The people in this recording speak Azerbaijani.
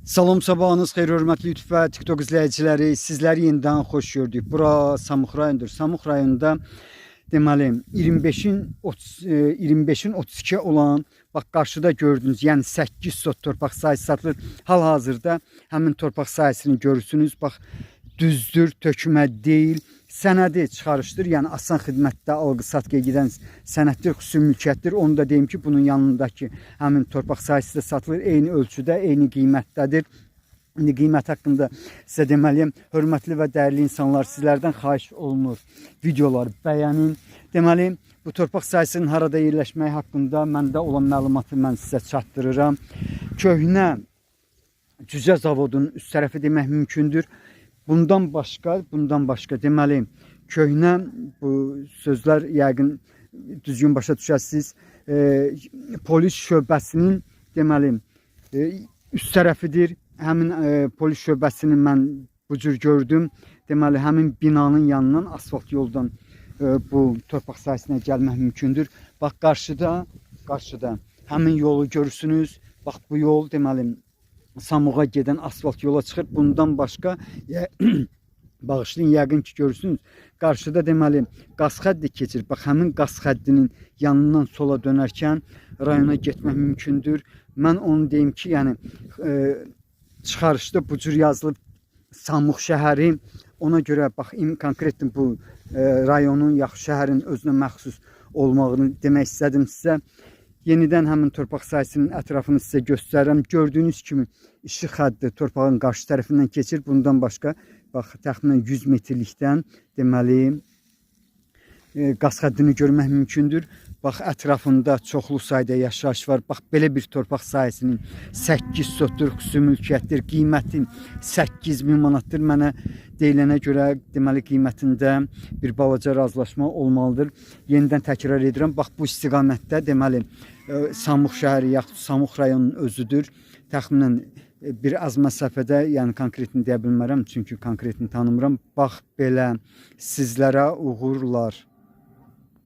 Salam, sabahınız xeyir, hörmətli YouTube və TikTok izləyiciləri. Sizləri yenidən xoş gördük. Bura Samux rayondur. Samux rayonunda deməli 25'in 32 olan, bax qarşıda gördünüz, yəni 8 sot torpaq sahəsi satılır. Hal-hazırda həmin torpaq sahəsini görürsünüz. Bax düzdür, tökmə deyil. Sənədi çıxarışdır, yəni asan xidmətdə alqı-satqıya gedən sənəddir, xüsusi mülkiyyətdir. Onu da deyim ki, bunun yanındakı həmin torpaq sahəsi də satılır, eyni ölçüdə, eyni qiymətdədir. İndi qiymət haqqında sizə deməliyəm, hörmətli və dəyərli insanlar, sizlərdən xahiş olunur, videoları bəyənin. Deməli, bu torpaq sahəsinin harada yerləşməyi haqqında məndə olan məlumatı mən sizə çatdırıram. Köhnə cücə zavodunun üst tərəfi demək mümkündür. Bundan başqa deməli, köhnə bu sözlər yəqin düzgün başa düşəsiniz. Polis şöbəsinin deməli üst tərəfidir. Həmin polis şöbəsini mən bu cür gördüm. Deməli, həmin binanın yanından asfalt yoldan bu torpaq sahəsinə gəlmək mümkündür. Bax qarşıda həmin yolu görürsünüz. Bax bu yol deməli Samuğa gedən asfalt yola çıxır. Bundan başqa bağışlayın, yəqin ki görürsünüz. Qarşıda deməli qaz xəddi keçir. Bax həmin qaz xəddinin yanından sola dönərkən rayona getmək mümkündür. Mən onu deyim ki, yəni çıxarışda bu cür yazılıb Samux şəhəri. Ona görə bax konkret bu rayonun yaxud şəhərin özünə məxsus olmağını demək istədim sizə. Yenidən həmin torpaq sahəsinin ətrafını sizə göstərirəm. Gördüyünüz kimi işıq xəddi torpağın qarşı tərəfindən keçir. Bundan başqa bax təxminən 100 metrlikdən deməli qaz xəddini görmək mümkündür. Bax ətrafında çoxlu sayda yaşayış var. Bax belə bir torpaq sahəsinin 8 sotdur, xüsusi mülkiyyətdir. Qiyməti 8000 manatdır. Mənə deyilənə görə deməli qiymətində bir balaca razılaşma olmalıdır. Yenidən təkrar edirəm. Bax bu istiqamətdə deməli Samux şəhəri yaxud Samux rayonunun özüdür. Təxminən bir az məsafədə, yəni konkretini deyə bilmərəm, çünki konkretini tanımıram. Bax belə sizlərə uğurlar.